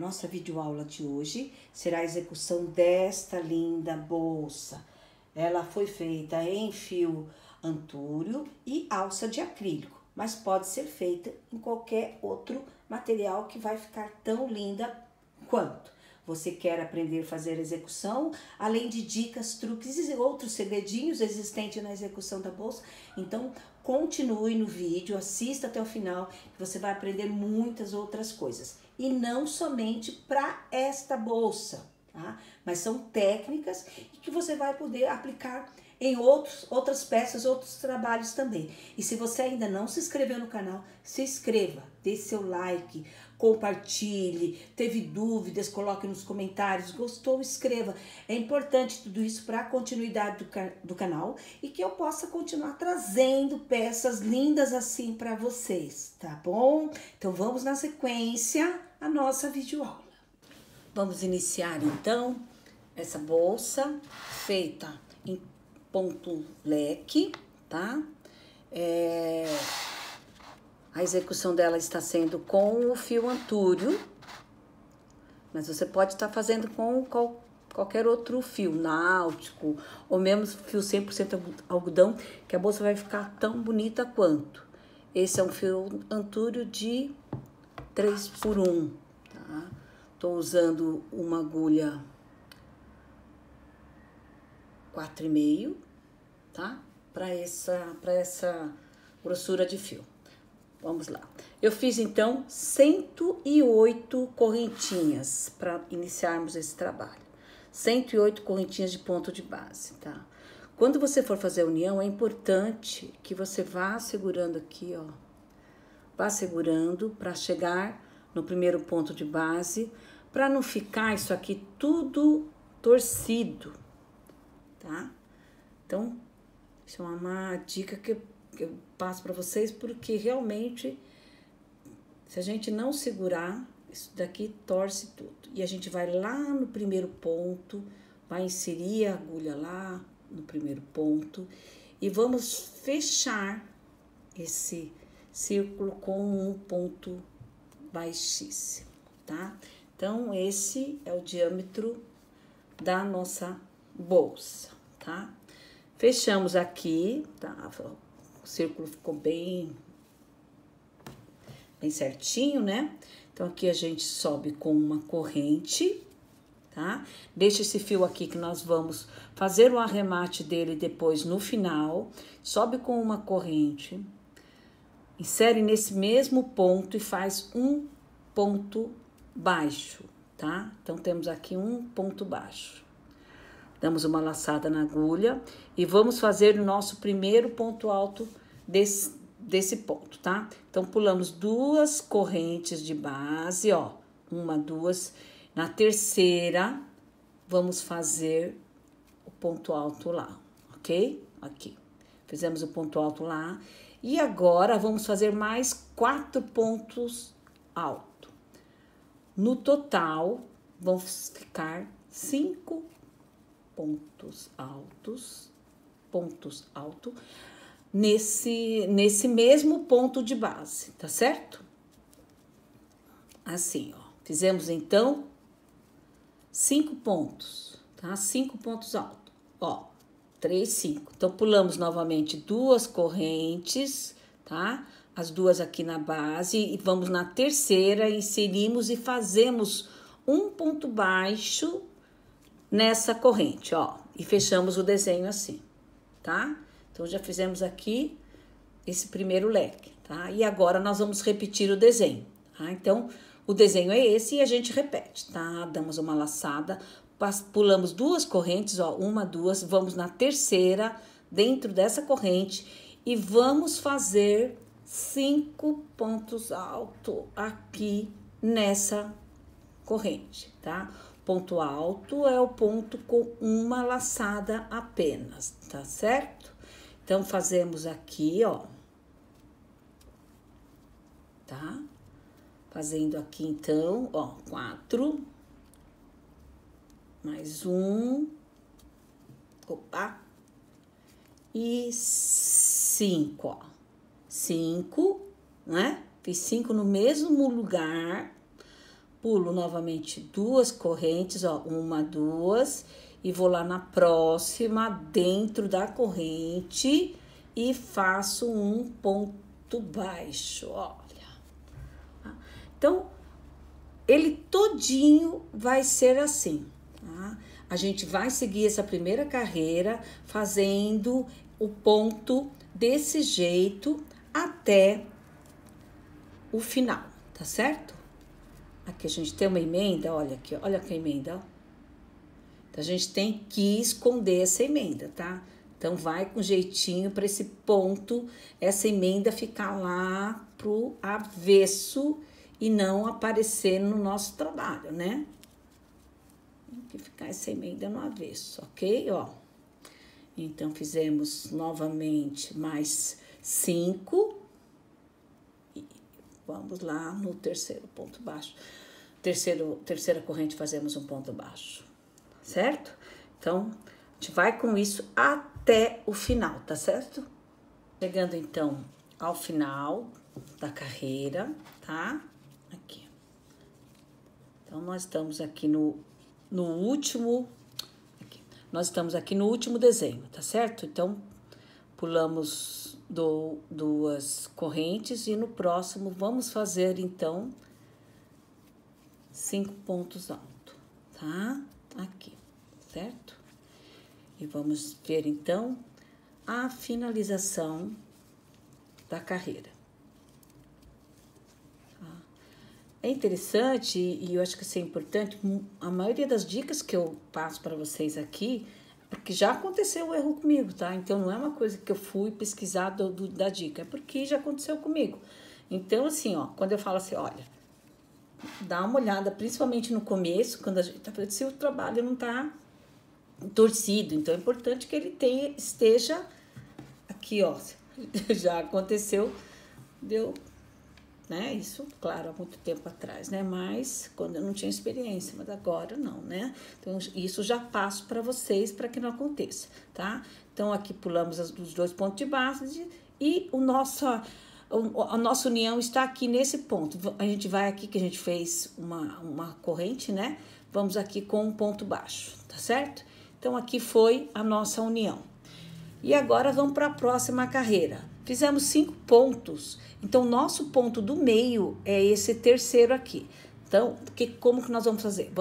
nossa videoaula de hoje será a execução desta linda bolsa. Ela foi feita em fio antúrio e alça de acrílico, mas pode ser feita em qualquer outro material que vai ficar tão linda quanto. Você quer aprender a fazer a execução, além de dicas, truques e outros segredinhos existentes na execução da bolsa? Então, continue no vídeo, assista até o final, que você vai aprender muitas outras coisas. E não somente para esta bolsa, tá? Mas são técnicas que você vai poder aplicar em outras peças, outros trabalhos também. E se você ainda não se inscreveu no canal, se inscreva, dê seu like, compartilhe, teve dúvidas, coloque nos comentários, gostou, escreva. É importante tudo isso para a continuidade do canal e que eu possa continuar trazendo peças lindas assim para vocês, tá bom? Então vamos na sequência a nossa videoaula. Vamos iniciar então essa bolsa feita em ponto leque, tá? A execução dela está sendo com o fio antúrio, mas você pode estar fazendo com qualquer outro fio, náutico, ou mesmo fio 100% algodão, que a bolsa vai ficar tão bonita quanto. Esse é um fio antúrio de 3x1, tá? Tô usando uma agulha 4,5, tá? Para essa grossura de fio. Vamos lá. Eu fiz, então, 108 correntinhas para iniciarmos esse trabalho. 108 correntinhas de ponto de base, tá? Quando você for fazer a união, é importante que você vá segurando aqui, ó. Vá segurando para chegar no primeiro ponto de base, para não ficar isso aqui tudo torcido, tá? Então, isso é uma dica que eu passo para vocês, porque realmente, se a gente não segurar, isso daqui torce tudo. E a gente vai lá no primeiro ponto, vai inserir a agulha lá no primeiro ponto e vamos fechar esse círculo com um ponto baixíssimo, tá? Então, esse é o diâmetro da nossa bolsa, tá? Fechamos aqui, tá? O círculo ficou bem certinho, né? Então, aqui a gente sobe com uma corrente, tá? Deixa esse fio aqui que nós vamos fazer o arremate dele depois no final. Sobe com uma corrente, insere nesse mesmo ponto e faz um ponto baixo, tá? Então, temos aqui um ponto baixo. Damos uma laçada na agulha e vamos fazer o nosso primeiro ponto alto desse ponto, tá? Então, pulamos 2 correntes de base, ó. 1, 2. Na terceira, vamos fazer o ponto alto lá, ok? Aqui. Fizemos o ponto alto lá. E agora, vamos fazer mais 4 pontos altos. No total, vão ficar 5 pontos altos nesse mesmo ponto de base, tá certo? Assim, ó. Fizemos, então, 5 pontos, tá? 5 pontos altos, ó. 3, 5. Então, pulamos novamente 2 correntes, tá? As 2 aqui na base e vamos na terceira, inserimos e fazemos um ponto baixo nessa corrente, ó, e fechamos o desenho assim, tá? Então, já fizemos aqui esse primeiro leque, tá? E agora, nós vamos repetir o desenho, tá? Então, o desenho é esse e a gente repete, tá? Damos uma laçada, pulamos 2 correntes, ó, 1, 2, vamos na terceira, dentro dessa corrente, e vamos fazer 5 pontos altos aqui nessa corrente, tá? Ponto alto é o ponto com uma laçada apenas, tá certo? Então, fazemos aqui, ó, tá? Fazendo aqui, então, ó, 4, mais 1, opa, e 5, ó, 5, né? Fiz 5 no mesmo lugar. pulo novamente 2 correntes, ó, 1, 2, e vou lá na próxima, dentro da corrente, e faço um ponto baixo, olha. Então, ele todinho vai ser assim, tá? A gente vai seguir essa primeira carreira fazendo o ponto desse jeito até o final, tá certo? Aqui a gente tem uma emenda, olha aqui, olha aqui a emenda, ó. Então, a gente tem que esconder essa emenda, tá? Então, vai com jeitinho para esse ponto, essa emenda ficar lá pro avesso e não aparecer no nosso trabalho, né? Tem que ficar essa emenda no avesso, ok? Ó. Então, fizemos novamente mais 5. E vamos lá no terceiro ponto baixo. Terceira corrente, fazemos um ponto baixo, certo? Então, a gente vai com isso até o final, tá certo? Chegando, então, ao final da carreira, tá? Aqui. Então, nós estamos aqui no último... Aqui. Nós estamos aqui no último desenho, tá certo? Então, pulamos 2 correntes e no próximo vamos fazer, então, 5 pontos altos, tá? Aqui, certo? E vamos ver, então, a finalização da carreira. É interessante, e eu acho que isso é importante, a maioria das dicas que eu passo para vocês aqui, porque já aconteceu o erro comigo, tá? Então, não é uma coisa que eu fui pesquisar da dica, é porque já aconteceu comigo. Então, assim, ó, quando eu falo assim, olha, dá uma olhada, principalmente no começo, quando a gente tá falando, se o trabalho não tá torcido, então é importante que ele esteja aqui, ó, já aconteceu, deu, né, isso, claro, há muito tempo atrás, né, mas quando eu não tinha experiência, mas agora não, né, então isso já passo para vocês, para que não aconteça, tá? Então aqui pulamos os 2 pontos de base e a nossa união está aqui nesse ponto. A gente vai aqui, que a gente fez uma corrente, né? Vamos aqui com um ponto baixo, tá certo? Então, aqui foi a nossa união. E agora, vamos para a próxima carreira. Fizemos 5 pontos. Então, nosso ponto do meio é esse terceiro aqui. Então, como que nós vamos fazer?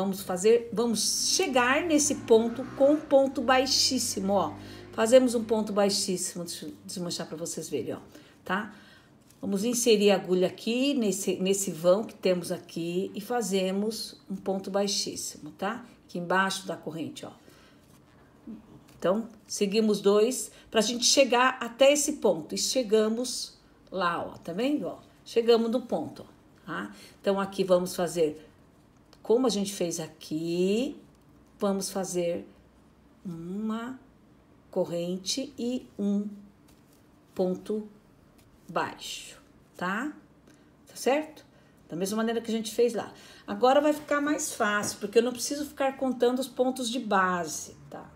Vamos chegar nesse ponto com um ponto baixíssimo, ó. Fazemos um ponto baixíssimo, deixa eu desmanchar para vocês verem, ó, tá? Vamos inserir a agulha aqui, nesse vão que temos aqui, e fazemos um ponto baixíssimo, tá? Aqui embaixo da corrente, ó. Então, seguimos 2 para a gente chegar até esse ponto. E chegamos lá, ó, tá vendo? Ó, chegamos no ponto, ó, tá? Então, aqui vamos fazer, como a gente fez aqui, vamos fazer uma corrente e um ponto baixo, tá? Tá certo? Da mesma maneira que a gente fez lá. Agora vai ficar mais fácil, porque eu não preciso ficar contando os pontos de base, tá?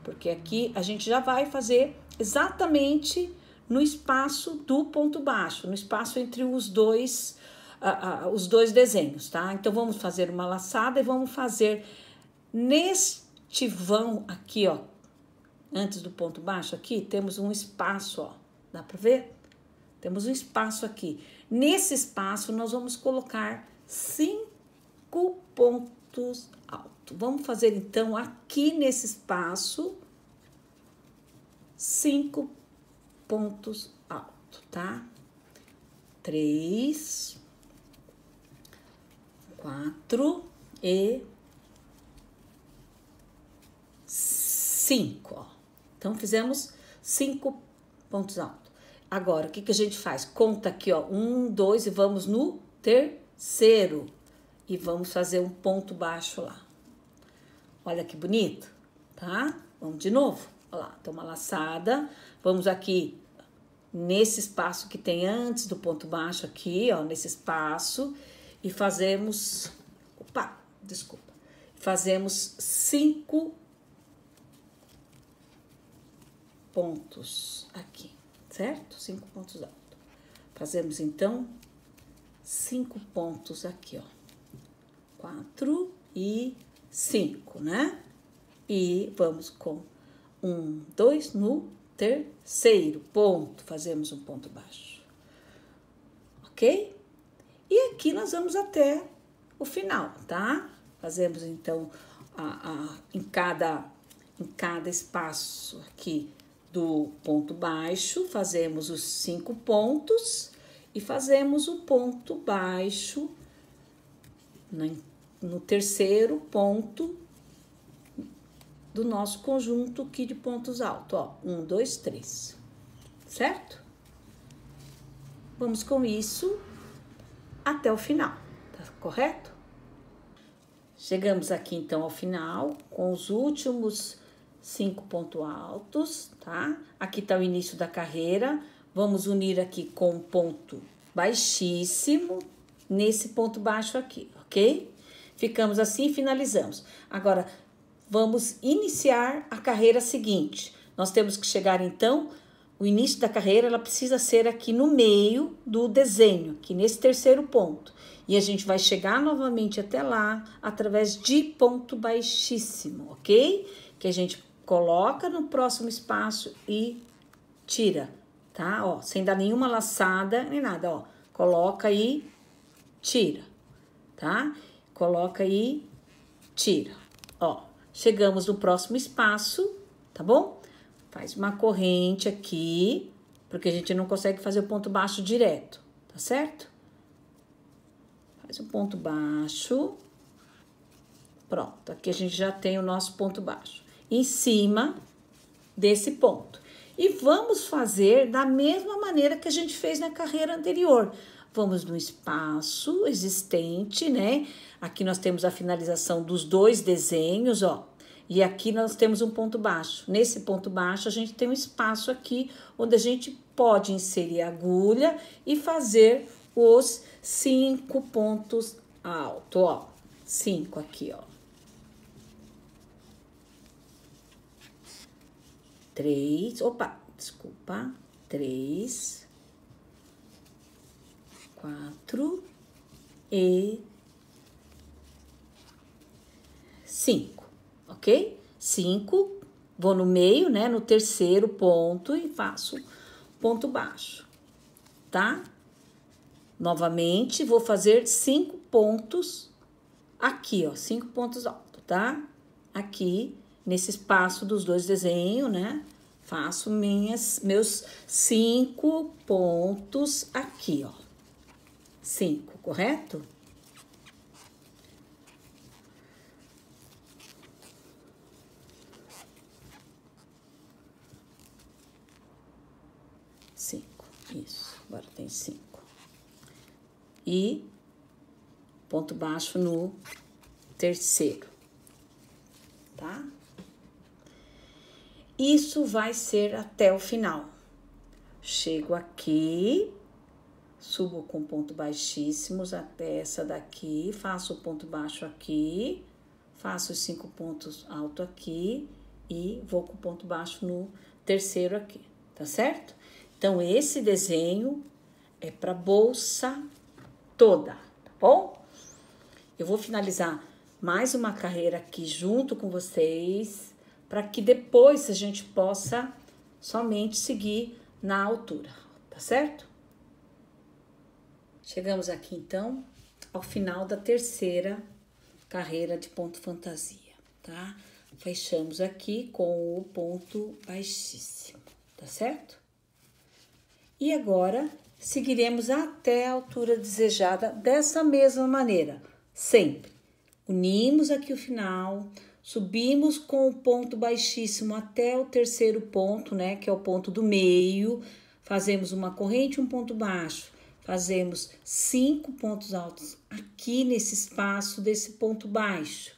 Porque aqui a gente já vai fazer exatamente no espaço do ponto baixo, no espaço entre os dois desenhos, tá? Então, vamos fazer uma laçada e vamos fazer neste vão aqui, ó, antes do ponto baixo aqui, temos um espaço, ó, dá pra ver? Temos um espaço aqui. Nesse espaço, nós vamos colocar 5 pontos altos. Vamos fazer, então, aqui nesse espaço, 5 pontos altos, tá? 3, 4 e 5, ó. Então, fizemos 5 pontos altos. Agora, o que a gente faz? Conta aqui, ó, 1, 2 e vamos no terceiro. E vamos fazer um ponto baixo lá. Olha que bonito, tá? Vamos de novo. Olha lá, então uma laçada. Vamos aqui nesse espaço que tem antes do ponto baixo aqui, ó, nesse espaço. E fazemos... Opa, desculpa. Fazemos 5 pontos aqui. Certo? 5 pontos altos. Fazemos, então, 5 pontos aqui, ó. 4 e 5, né? E vamos com 1, 2 no terceiro ponto, fazemos um ponto baixo, ok? E aqui nós vamos até o final, tá? Fazemos então em cada espaço aqui do ponto baixo, fazemos os 5 pontos e fazemos o ponto baixo no terceiro ponto do nosso conjunto aqui de pontos altos, ó, 1, 2, 3, certo? Vamos com isso até o final, tá correto? Chegamos aqui então ao final com os últimos 5 pontos altos, tá? Aqui tá o início da carreira, vamos unir aqui com um ponto baixíssimo nesse ponto baixo aqui, ok? Ficamos assim e finalizamos. Agora, vamos iniciar a carreira seguinte. Nós temos que chegar, então, o início da carreira, ela precisa ser aqui no meio do desenho, aqui nesse terceiro ponto. E a gente vai chegar novamente até lá, através de ponto baixíssimo, ok? Que a gente coloca no próximo espaço e tira, tá? Ó, sem dar nenhuma laçada, nem nada, ó. Coloca e tira, tá? Coloca e tira, ó. Chegamos no próximo espaço, tá bom? Faz uma corrente aqui, porque a gente não consegue fazer o ponto baixo direto, tá certo? Faz um ponto baixo. Pronto, aqui a gente já tem o nosso ponto baixo. Em cima desse ponto. E vamos fazer da mesma maneira que a gente fez na carreira anterior. Vamos no espaço existente, né? Aqui nós temos a finalização dos 2 desenhos, ó. E aqui nós temos um ponto baixo. Nesse ponto baixo, a gente tem um espaço aqui, onde a gente pode inserir a agulha e fazer os 5 pontos altos, ó. 5 aqui, ó. 3, opa, desculpa. 3, 4 e 5, ok? 5, vou no meio, né, no terceiro ponto e faço ponto baixo, tá? Novamente, vou fazer 5 pontos aqui, ó, 5 pontos altos, tá? Aqui, nesse espaço dos 2 desenhos, né? Faço meus 5 pontos aqui, ó. 5, correto? Isso, agora tem 5. E ponto baixo no terceiro, tá? Isso vai ser até o final. Chego aqui, subo com ponto baixíssimos até essa daqui, faço o ponto baixo aqui, faço os 5 pontos altos aqui e vou com o ponto baixo no terceiro aqui, tá certo? Então, esse desenho é para bolsa toda, tá bom? Eu vou finalizar mais uma carreira aqui junto com vocês, para que depois a gente possa somente seguir na altura, tá certo? Chegamos aqui, então, ao final da terceira carreira de ponto fantasia, tá? Fechamos aqui com o ponto baixíssimo, tá certo? E agora, seguiremos até a altura desejada dessa mesma maneira, sempre. Unimos aqui o final, subimos com o ponto baixíssimo até o terceiro ponto, né, que é o ponto do meio, fazemos uma corrente, um ponto baixo, fazemos 5 pontos altos aqui nesse espaço desse ponto baixo.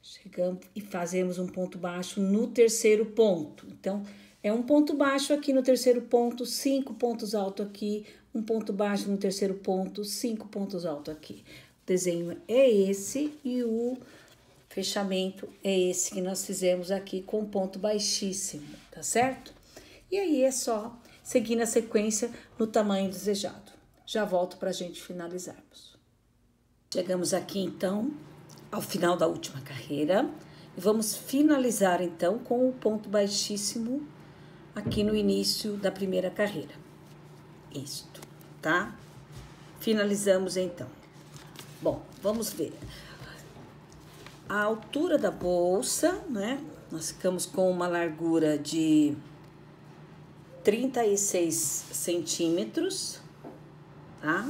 Chegamos e fazemos um ponto baixo no terceiro ponto. Então, é um ponto baixo aqui no terceiro ponto, 5 pontos altos aqui, um ponto baixo no terceiro ponto, 5 pontos altos aqui. O desenho é esse e o fechamento é esse que nós fizemos aqui com ponto baixíssimo, tá certo? E aí é só seguir na sequência no tamanho desejado. Já volto pra gente finalizarmos. Chegamos aqui, então, ao final da última carreira. E vamos finalizar, então, com o ponto baixíssimo aqui no início da primeira carreira. Isto, tá? Finalizamos, então. Bom, vamos ver. A altura da bolsa, né? Nós ficamos com uma largura de 36 centímetros, tá?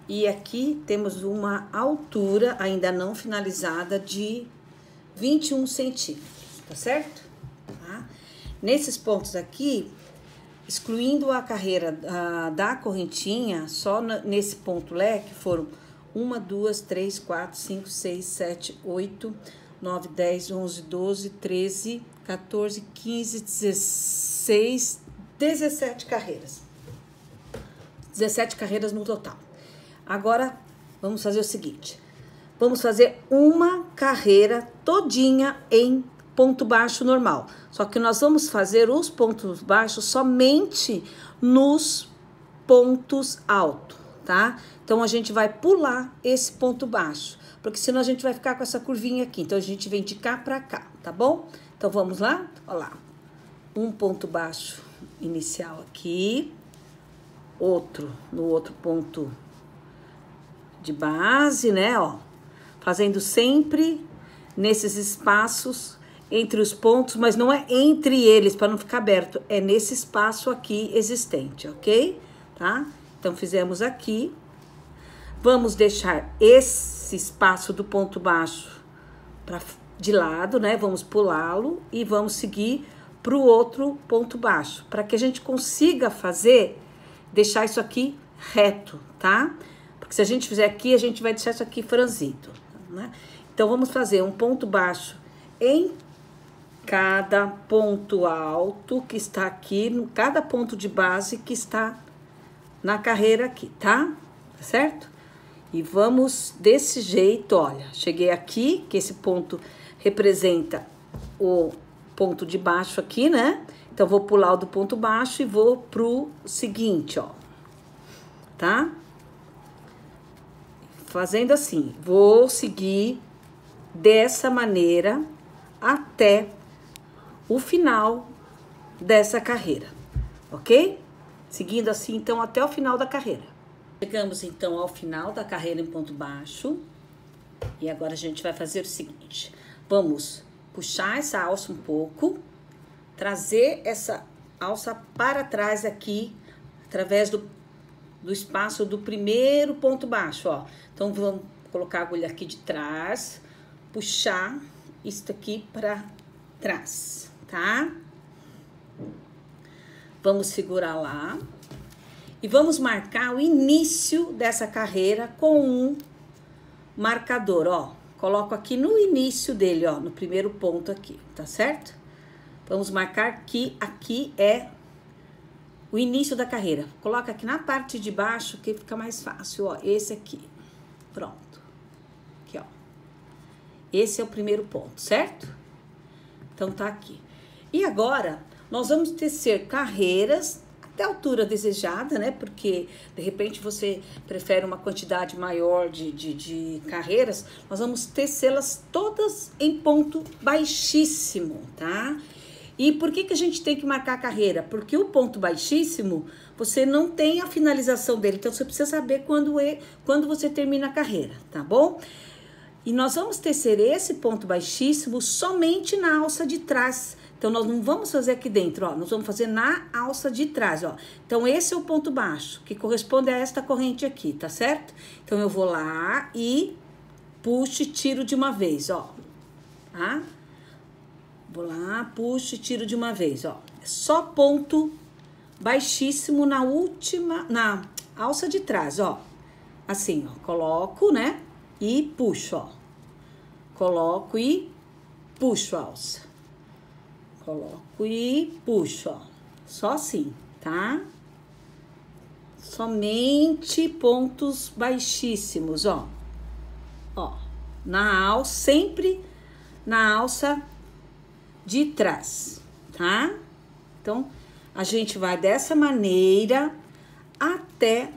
E aqui temos uma altura ainda não finalizada de 21 centímetros, tá certo? Tá? Nesses pontos aqui, excluindo a carreira da correntinha, só nesse ponto leque foram 1, 2, 3, 4, 5, 6, 7, 8, 9, 10, 11, 12, 13, 14, 15, 16, 17 carreiras. 17 carreiras no total. Agora, vamos fazer o seguinte. Vamos fazer uma carreira todinha em ponto baixo normal. Só que nós vamos fazer os pontos baixos somente nos pontos altos, tá? Então, a gente vai pular esse ponto baixo, porque senão a gente vai ficar com essa curvinha aqui. Então, a gente vem de cá pra cá, tá bom? Então, vamos lá? Olha lá. Um ponto baixo inicial aqui. Outro no outro ponto de base, né, ó, fazendo sempre nesses espaços entre os pontos, mas não é entre eles, para não ficar aberto, é nesse espaço aqui existente, ok? Tá? Então, fizemos aqui, vamos deixar esse espaço do ponto baixo de lado, né, vamos pulá-lo e vamos seguir para o outro ponto baixo, para que a gente consiga deixar isso aqui reto, tá? Porque se a gente fizer aqui, a gente vai deixar isso aqui franzido, né? Então, vamos fazer um ponto baixo em cada ponto alto que está aqui, cada ponto de base que está na carreira aqui, tá? Tá certo? E vamos desse jeito, olha, cheguei aqui, que esse ponto representa o ponto de baixo aqui, né? Então, vou pular o do ponto baixo e vou pro seguinte, ó, tá? Fazendo assim, vou seguir dessa maneira até o final dessa carreira, ok? Seguindo assim, então, até o final da carreira. Chegamos, então, ao final da carreira em ponto baixo. E agora a gente vai fazer o seguinte. Vamos puxar essa alça um pouco, trazer essa alça para trás aqui, através do espaço do primeiro ponto baixo, ó. Então, vamos colocar a agulha aqui de trás, puxar isso aqui para trás, tá? Vamos segurar lá e vamos marcar o início dessa carreira com um marcador, ó. Coloco aqui no início dele, ó, no primeiro ponto aqui, tá certo? Vamos marcar que aqui é o início da carreira. Coloca aqui na parte de baixo que fica mais fácil, ó, esse aqui. Pronto. Aqui, ó. Esse é o primeiro ponto, certo? Então, tá aqui. E agora, nós vamos tecer carreiras até a altura desejada, né? Porque, de repente, você prefere uma quantidade maior de carreiras. Nós vamos tecê-las todas em ponto baixíssimo, tá? E por que a gente tem que marcar a carreira? Porque o ponto baixíssimo, você não tem a finalização dele. Então, você precisa saber quando você termina a carreira, tá bom? E nós vamos tecer esse ponto baixíssimo somente na alça de trás. Então, nós não vamos fazer aqui dentro, ó. Nós vamos fazer na alça de trás, ó. Então, esse é o ponto baixo, que corresponde a esta corrente aqui, tá certo? Então, eu vou lá e puxo e tiro de uma vez, ó. Tá? Vou lá, puxo e tiro de uma vez, ó. É só ponto baixíssimo na alça de trás, ó. Assim, ó. Coloco, né? E puxo, ó. Coloco e puxo a alça. Coloco e puxo, ó. Só assim, tá? Somente pontos baixíssimos, ó. Ó. Na alça, sempre na alça de trás, tá? Então, a gente vai dessa maneira até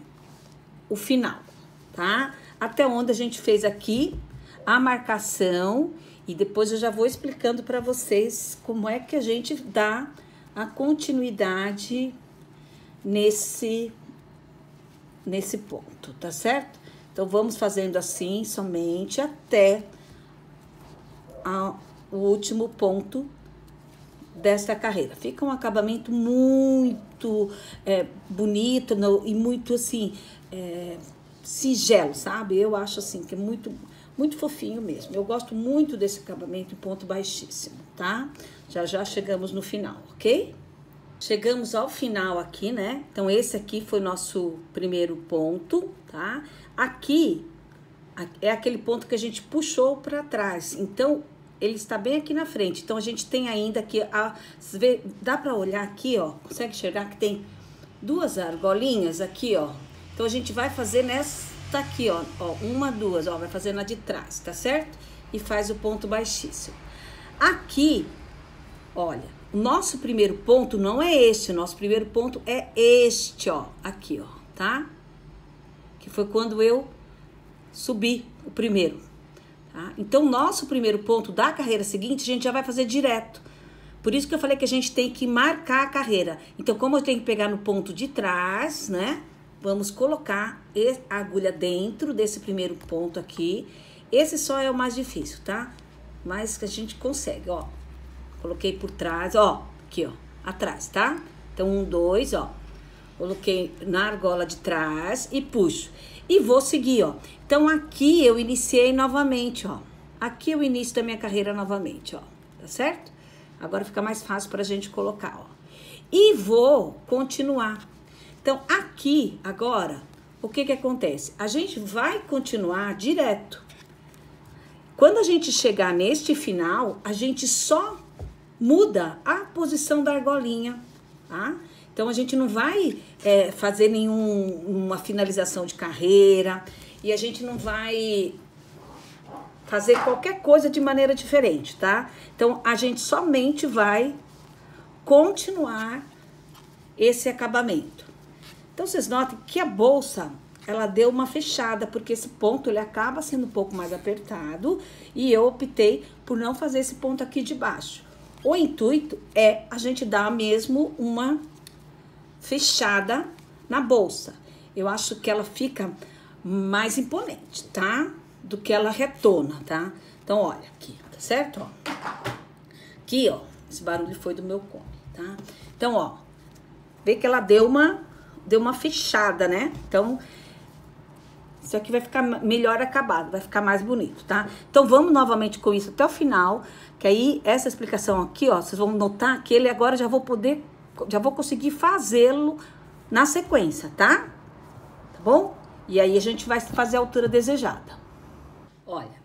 o final, tá? até onde a gente fez aqui a marcação, e depois eu já vou explicando para vocês como é que a gente dá a continuidade nesse ponto, tá certo? Então, vamos fazendo assim somente até o último ponto desta carreira. Fica um acabamento muito bonito e muito assim, singelo, sabe? Eu acho assim que é muito, muito fofinho mesmo. Eu gosto muito desse acabamento em ponto baixíssimo, tá? Já já chegamos no final, ok? Chegamos ao final aqui, né? Então, esse aqui foi nosso primeiro ponto, tá? Aqui é aquele ponto que a gente puxou para trás. Então, ele está bem aqui na frente. Então, a gente tem ainda aqui, dá para olhar aqui, ó. Consegue enxergar que tem duas argolinhas aqui, ó. Então, a gente vai fazer nesta aqui, ó. Uma, duas, ó. Vai fazer na de trás, tá certo? E faz o ponto baixíssimo. Aqui, olha, o nosso primeiro ponto não é este. O nosso primeiro ponto é este, ó. Aqui, ó, tá? Que foi quando eu subi o primeiro. Tá? Então, nosso primeiro ponto da carreira seguinte, a gente já vai fazer direto. Por isso que eu falei que a gente tem que marcar a carreira. Então, como eu tenho que pegar no ponto de trás, né? Vamos colocar a agulha dentro desse primeiro ponto aqui. Esse só é o mais difícil, tá? Mas que a gente consegue, ó. Coloquei por trás, ó. Aqui, ó. Atrás, tá? Então, 1, 2, ó. Coloquei na argola de trás e puxo. E vou seguir, ó. Então, aqui eu iniciei novamente, ó. Aqui é o início da minha carreira novamente, ó. Tá certo? Agora fica mais fácil pra gente colocar, ó. E vou continuar. Então, aqui, agora, o que que acontece? A gente vai continuar direto. Quando a gente chegar neste final, a gente só muda a posição da argolinha, tá? Então, a gente não vai fazer nenhuma finalização de carreira e a gente não vai fazer qualquer coisa de maneira diferente, tá? Então, a gente somente vai continuar esse acabamento. Então, vocês notem que a bolsa, ela deu uma fechada, porque esse ponto, ele acaba sendo um pouco mais apertado e eu optei por não fazer esse ponto aqui de baixo. O intuito é a gente dar mesmo uma fechada na bolsa. Eu acho que ela fica mais imponente, tá? Do que ela retona, tá? Então, olha aqui, tá certo? Ó. Aqui, ó, esse barulho foi do meu cone, tá? Então, ó, vê que ela deu uma fechada, né? Então, isso aqui vai ficar melhor acabado, vai ficar mais bonito, tá? Então, vamos novamente com isso até o final, que aí, essa explicação aqui, ó, vocês vão notar que ele agora já vou conseguir fazê-lo na sequência, tá? Tá bom? E aí, a gente vai fazer a altura desejada. Olha,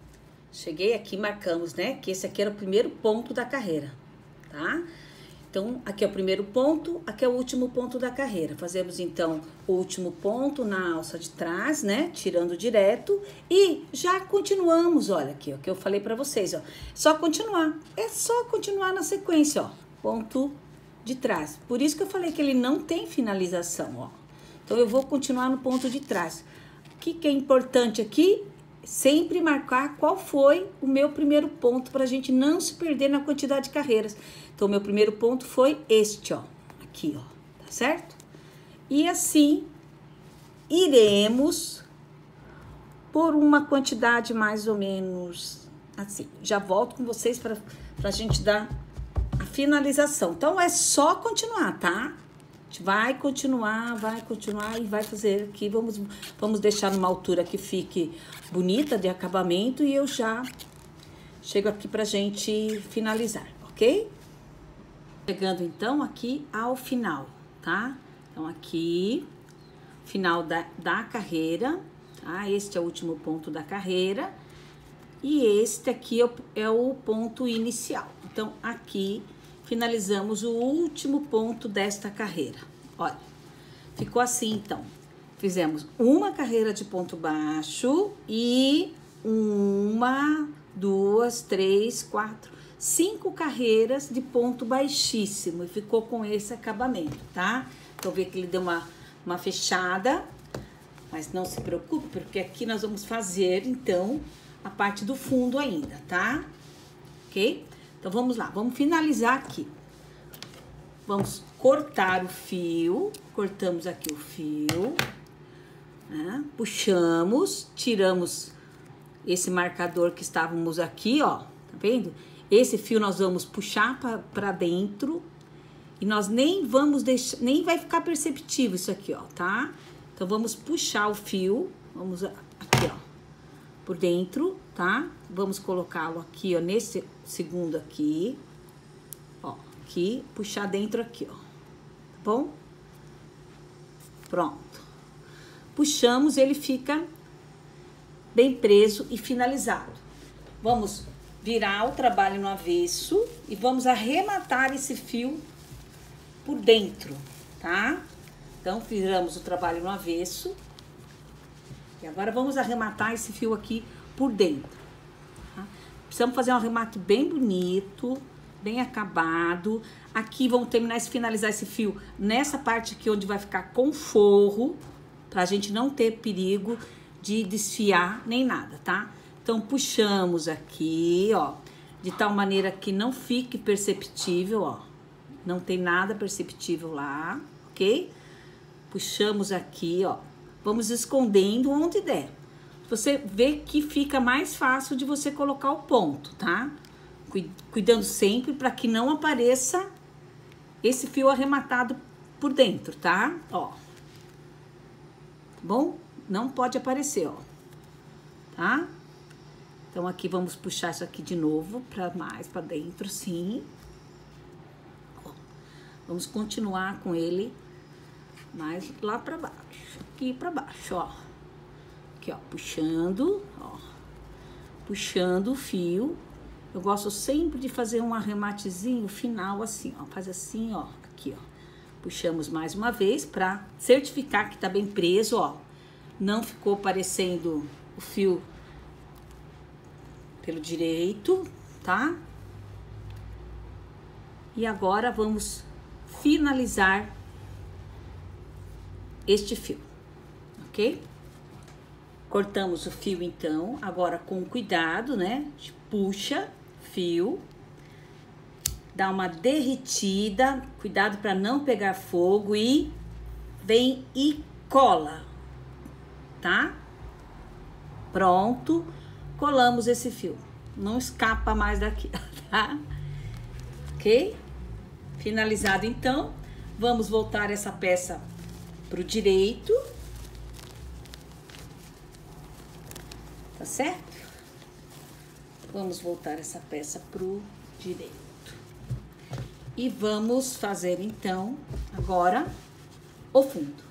cheguei aqui, marcamos, né? Que esse aqui era o primeiro ponto da carreira, tá? Então, aqui é o primeiro ponto, aqui é o último ponto da carreira. Fazemos, então, o último ponto na alça de trás, né? Tirando direto e já continuamos, olha aqui, ó, que eu falei pra vocês, ó. Só continuar, é só continuar na sequência, ó. Ponto de trás. Por isso que eu falei que ele não tem finalização, ó. Então, eu vou continuar no ponto de trás. O que é importante aqui? Sempre marcar qual foi o meu primeiro ponto pra gente não se perder na quantidade de carreiras. Então, o meu primeiro ponto foi este, ó. Aqui, ó. Tá certo? E assim, iremos por uma quantidade mais ou menos assim. Já volto com vocês pra gente dar a finalização. Então, é só continuar, tá? A gente vai continuar e vai fazer aqui. Vamos deixar numa altura que fique bonita de acabamento e eu já chego aqui pra gente finalizar, ok? Chegando então aqui ao final, tá? Então aqui, final da carreira, tá? Este é o último ponto da carreira e este aqui é o ponto inicial. Então aqui finalizamos o último ponto desta carreira. Olha, ficou assim então. Fizemos uma carreira de ponto baixo e 1, 2, 3, 4, 5 carreiras de ponto baixíssimo. E ficou com esse acabamento, tá? Então, vê que ele deu uma fechada. Mas não se preocupe, porque aqui nós vamos fazer, então, a parte do fundo ainda, tá? Ok? Então, vamos lá. Vamos finalizar aqui. Vamos cortar o fio. Cortamos aqui o fio. Né? Puxamos, tiramos esse marcador que estávamos aqui, ó. Tá vendo? Esse fio nós vamos puxar para dentro. E nós nem vamos deixar, nem vai ficar perceptível isso aqui, ó, tá? Então, vamos puxar o fio, vamos aqui, ó, por dentro, tá? Vamos colocá-lo aqui, ó, nesse segundo aqui, ó, aqui, puxar dentro aqui, ó, tá bom? Pronto. Puxamos, ele fica bem preso e finalizado. Vamos virar o trabalho no avesso e vamos arrematar esse fio por dentro, tá? Então, viramos o trabalho no avesso. E agora vamos arrematar esse fio aqui por dentro. Tá? Precisamos fazer um arremate bem bonito, bem acabado. Aqui vamos terminar de finalizar esse fio nessa parte aqui onde vai ficar com forro, pra gente não ter perigo de desfiar nem nada, tá? Então, puxamos aqui, ó, de tal maneira que não fique perceptível, ó. Não tem nada perceptível lá, ok? Puxamos aqui, ó. Vamos escondendo onde der. Você vê que fica mais fácil de você colocar o ponto, tá? Cuidando sempre para que não apareça esse fio arrematado por dentro, tá? Ó. Tá bom? Não pode aparecer, ó. Tá? Então, aqui vamos puxar isso aqui de novo para mais para dentro, sim. Ó. Vamos continuar com ele mais lá para baixo, aqui para baixo, ó. Aqui, ó, puxando, ó. Puxando o fio. Eu gosto sempre de fazer um arrematezinho final assim, ó. Faz assim, ó, aqui, ó. Puxamos mais uma vez para certificar que tá bem preso, ó. Não ficou parecendo o fio pelo direito, tá? E agora vamos finalizar este fio, ok? Cortamos o fio, então, agora com cuidado, né? A gente puxa fio, dá uma derretida, cuidado para não pegar fogo e vem e cola, tá? Pronto, colamos esse fio, não escapa mais daqui, tá? Ok? Finalizado, então, vamos voltar essa peça pro direito, tá certo? Vamos voltar essa peça pro direito. E vamos fazer, então, agora, o fundo.